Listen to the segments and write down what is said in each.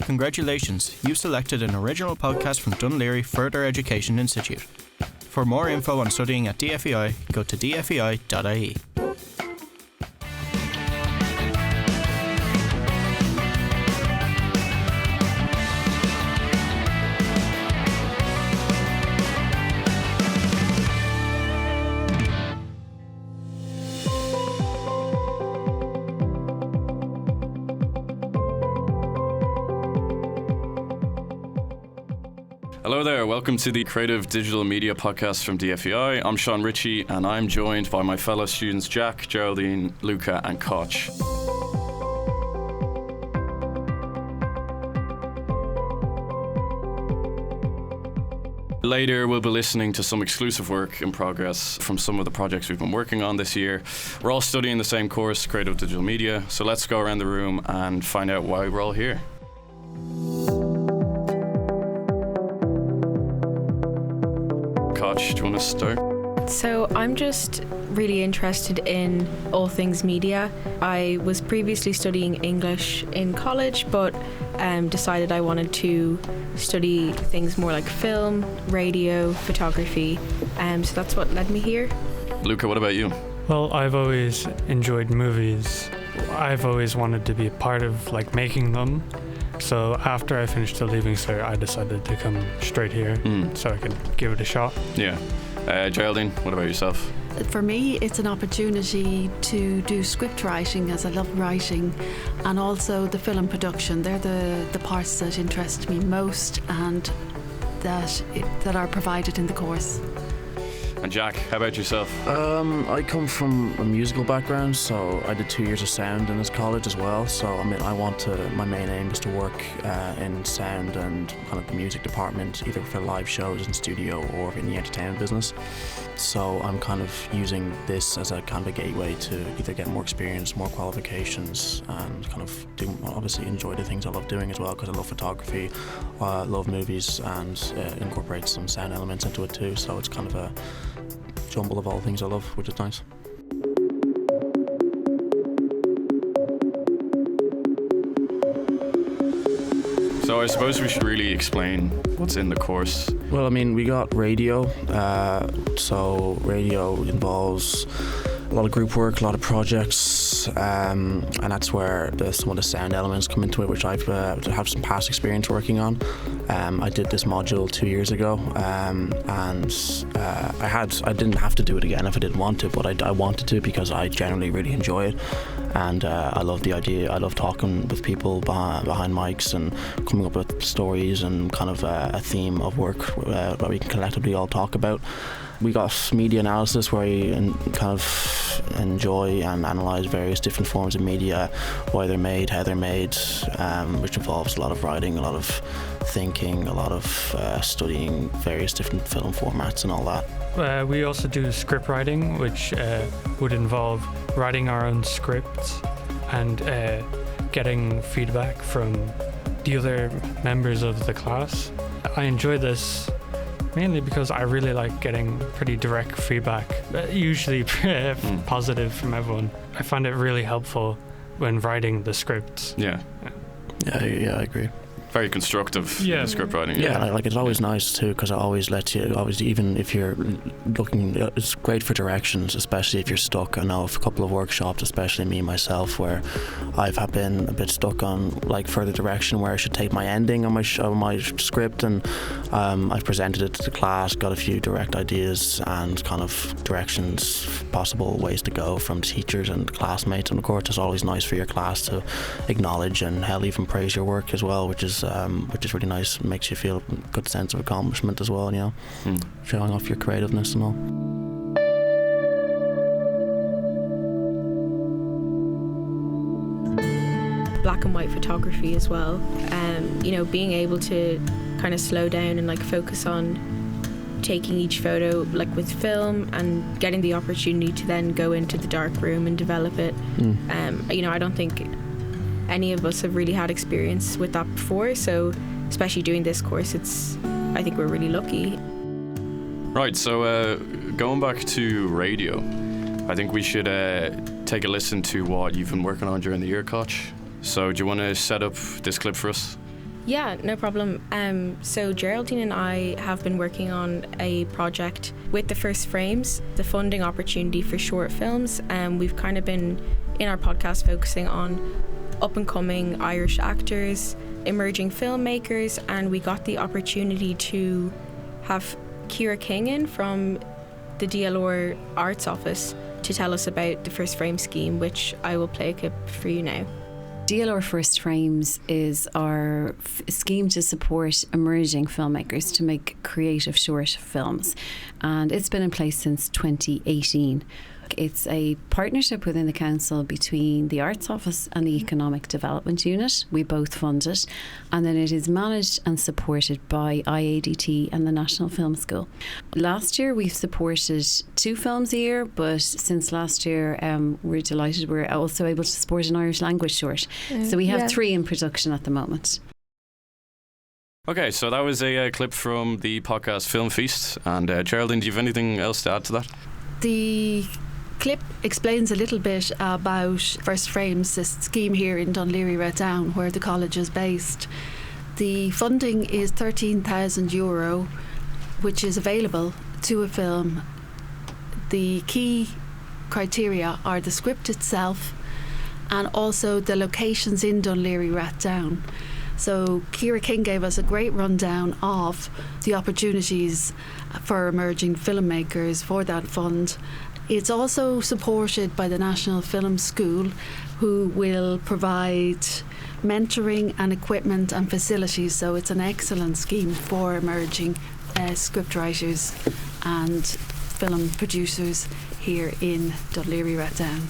congratulations, you've selected an original podcast from Dún Laoghaire Further Education Institute. For more info on studying at DFEi, go to dfei.ie. Hello there, welcome to the Creative Digital Media Podcast from DFEi. I'm Sean Ritchie and I'm joined by my fellow students Jack, Geraldine, Luca and Koch. Later we'll be listening to some exclusive work in progress from some of the projects we've been working on this year. We're all studying the same course, Creative Digital Media, so let's go around the room and find out why we're all here. Koch, do you want to start? So I'm just really interested in all things media. I was previously studying English in college, but decided I wanted to study things more like film, radio, photography. So that's what led me here. Luca, what about you? Well, I've always enjoyed movies. I've always wanted to be a part of making them. So after I finished the Leaving Cert, I decided to come straight here so I could give it a shot. Yeah. Geraldine, what about yourself? For me, it's an opportunity to do script writing, as I love writing, and also the film production. They're the parts that interest me most and that are provided in the course. And Jack, how about yourself? I come from a musical background, so I did 2 years of sound in this college as well. So my main aim is to work in sound and kind of the music department, either for live shows in studio or in the entertainment business. So I'm kind of using this as a kind of a gateway to either get more experience, more qualifications, and kind of obviously enjoy the things I love doing as well, because I love photography, love movies, and incorporate some sound elements into it too. So it's kind of a jumble of all things I love, which is nice. So I suppose we should really explain what's in the course. Well, I mean, we got radio, so radio involves a lot of group work, a lot of projects, and that's where some of the sound elements come into it, which I've have some past experience working on. I did this module 2 years ago, and I didn't have to do it again if I didn't want to, but I wanted to because I generally really enjoy it, and I love the idea. I love talking with people behind mics and coming up with stories and kind of a theme of work that we can collectively all talk about. We got media analysis, where you kind of enjoy and analyse various different forms of media, why they're made, how they're made, which involves a lot of writing, a lot of thinking, a lot of studying various different film formats and all that. We also do script writing, which would involve writing our own scripts and getting feedback from the other members of the class. I enjoy this mainly because I really like getting pretty direct feedback, usually positive from everyone. I find it really helpful when writing the scripts. Yeah, I agree. Very constructive script writing. Yeah, it's always nice too, because it always lets you, even if you're looking, it's great for directions, especially if you're stuck. I know of a couple of workshops, especially me myself, where I've been a bit stuck on further direction, where I should take my ending on my script, and I've presented it to the class, got a few direct ideas and kind of directions, possible ways to go from teachers and classmates, and of course it's always nice for your class to acknowledge and hell even praise your work as well, which is really nice. It makes you feel a good sense of accomplishment as well, showing off your creativeness and all. Black and white photography as well. Being able to kind of slow down and focus on taking each photo with film and getting the opportunity to then go into the dark room and develop it. I don't think any of us have really had experience with that before, so especially doing this course, I think we're really lucky. Right, so going back to radio, I think we should take a listen to what you've been working on during the year, Koch. So do you want to set up this clip for us? Yeah, no problem. So Geraldine and I have been working on a project with the First Frames, the funding opportunity for short films. We've kind of been in our podcast focusing on up-and-coming Irish actors, emerging filmmakers, and we got the opportunity to have Ciara King in from the DLR Arts Office to tell us about the First Frame scheme, which I will play a clip for you now. DLR First Frames is our scheme to support emerging filmmakers to make creative short films, and it's been in place since 2018. It's a partnership within the council between the Arts Office and the Economic Development Unit. We both fund it, and then it is managed and supported by IADT and the National Film School. Last year we've supported 2 films a year, but since last year we're delighted we're also able to support an Irish language short. So we have 3 in production at the moment. Okay, so that was a clip from the podcast Film Feast. And Geraldine, do you have anything else to add to that? The clip explains a little bit about First Frames, this scheme here in Dún Laoghaire, where the college is based. The funding is €13,000, which is available to a film. The key criteria are the script itself and also the locations in Dún Laoghaire. So Ciara King gave us a great rundown of the opportunities for emerging filmmakers for that fund. It's also supported by the National Film School, who will provide mentoring and equipment and facilities. So it's an excellent scheme for emerging scriptwriters and film producers here in Dún Laoghaire.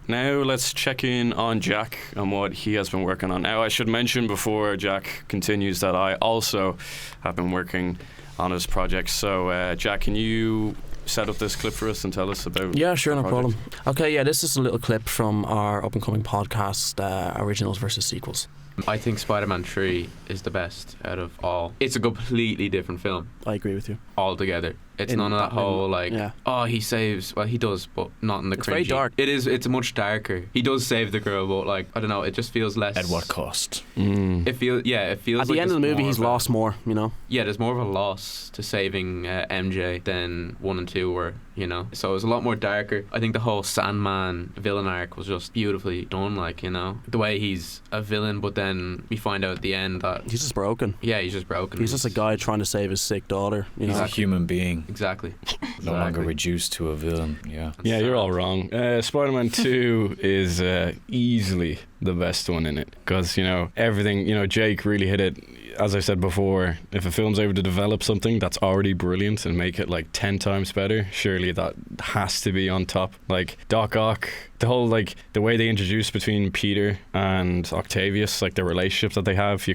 Now let's check in on Jack and what he has been working on. Now I should mention before Jack continues that I also have been working on his project. So Jack, can you set up this clip for us and tell us about Yeah, sure, no project? problem. Okay, yeah, this is a little clip from our up-and-coming podcast, Originals versus Sequels. I think Spider-Man 3 is the best out of all. It's a completely different film I agree with you. altogether. It's In none of that Batman, whole like, yeah. oh, he saves. Well, he does, but not in the It's cringy. very dark. It is. It's much darker. He does save the girl, but like, I don't know. It just feels less. At what cost? It feels. Yeah, it feels. At like the end of the there's movie, more he's of a- lost more, you know? Yeah, there's more of a loss to saving MJ than 1 and 2 were, you know. So it was a lot more darker. I think the whole Sandman villain arc was just beautifully done, like, you know, the way he's a villain, but then we find out at the end that He's just broken. yeah, he's just broken. He's just a guy trying to save his sick daughter, you He's know? a human being, Exactly. no longer Exactly. reduced to a villain. Yeah. Yeah, you're all wrong. Spider-Man 2 is easily the best one in it because, you know, everything, you know, Jake really hit it. As I said before, if a film's able to develop something that's already brilliant and make it like 10 times better, surely that has to be on top. Like Doc Ock, the whole, like, the way they introduce between Peter and Octavius, like the relationship that they have,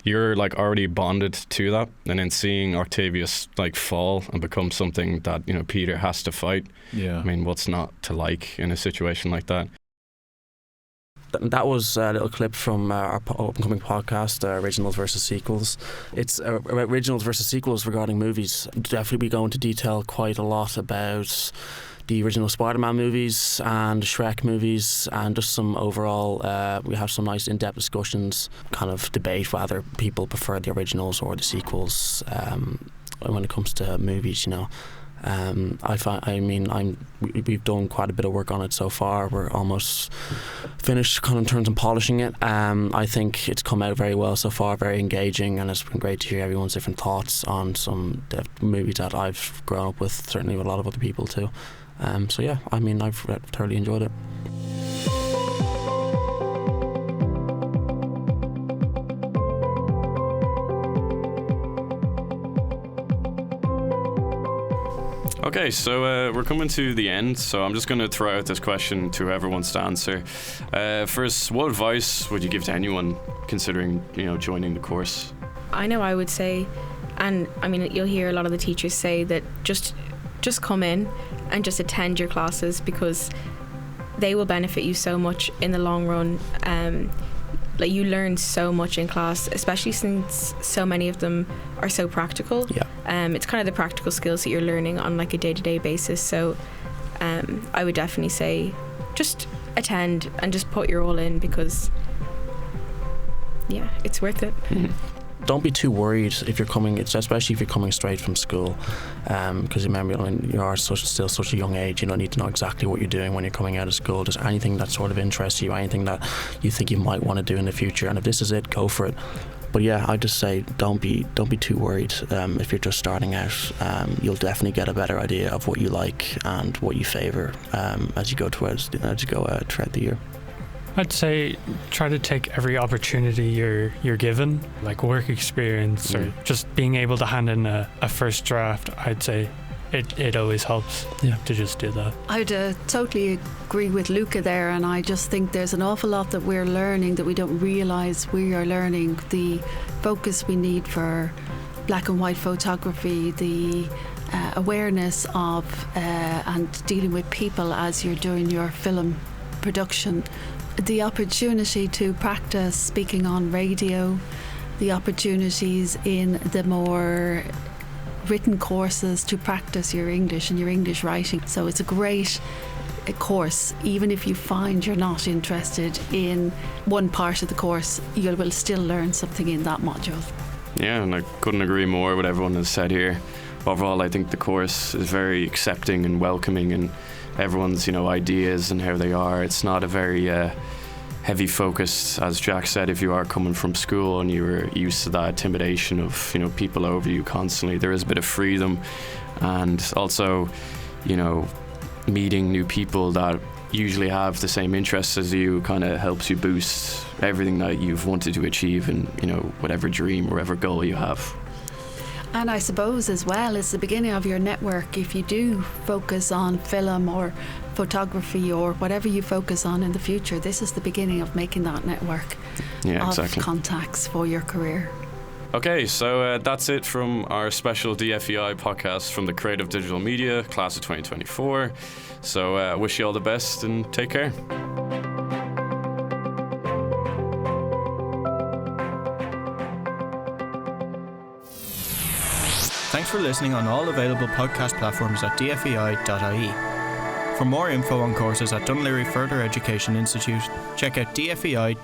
you're like already bonded to that, and then seeing Octavius like fall and become something that, you know, Peter has to fight. Yeah. I mean, what's not to like in a situation like that? That was a little clip from our up-and-coming podcast, Originals versus Sequels. It's Originals versus Sequels regarding movies. Definitely we go into detail quite a lot about the original Spider-Man movies and Shrek movies, and just some overall, we have some nice in-depth discussions, kind of debate whether people prefer the originals or the sequels when it comes to movies, you know. We've done quite a bit of work on it so far. We're almost finished kind of in terms of polishing it. I think it's come out very well so far, very engaging, and it's been great to hear everyone's different thoughts on some movies that I've grown up with, certainly with a lot of other people too. So yeah, I mean, I've thoroughly enjoyed it. Okay, so we're coming to the end, so I'm just going to throw out this question to whoever wants to answer. First, what advice would you give to anyone considering, you know, joining the course? I know I would say, and I mean, you'll hear a lot of the teachers say that just come in and just attend your classes, because they will benefit you so much in the long run. Like, you learn so much in class, especially since so many of them are so practical. Yeah. It's kind of the practical skills that you're learning on like a day-to-day basis. So I would definitely say just attend and just put your all in, because yeah, it's worth it. Don't be too worried if you're coming, especially if you're coming straight from school, because remember, you are still such a young age. You don't need to know exactly what you're doing when you're coming out of school. Just anything that sort of interests you, anything that you think you might want to do in the future, and if this is it, go for it. But yeah, I just say don't be too worried. If you're just starting out, you'll definitely get a better idea of what you like and what you favour as you go throughout the year. I'd say try to take every opportunity you're given, like work experience or just being able to hand in a first draft. I'd say it always helps to just do that. I'd totally agree with Luca there, and I just think there's an awful lot that we're learning that we don't realise we are learning. The focus we need for black and white photography, the awareness of and dealing with people as you're doing your film production, the opportunity to practice speaking on radio, the opportunities in the more written courses to practice your English and your English writing. So it's a great course. Even if you find you're not interested in one part of the course, you will still learn something in that module. Yeah, and I couldn't agree more with everyone has said here. Overall, I think the course is very accepting and welcoming, and everyone's, ideas and how they are. It's not a very heavy focus, as Jack said. If you are coming from school and you were used to that intimidation of, people over you constantly, there is a bit of freedom, and also, meeting new people that usually have the same interests as you kind of helps you boost everything that you've wanted to achieve in, whatever dream or whatever goal you have. And I suppose as well, it's the beginning of your network. If you do focus on film or photography or whatever you focus on in the future, this is the beginning of making that network of contacts for your career. Okay, so that's it from our special DFEi podcast from the Creative Digital Media class of 2024. So wish you all the best and take care. Thanks for listening on all available podcast platforms at dfei.ie. For more info on courses at Dún Laoghaire Further Education Institute, check out dfei.ie.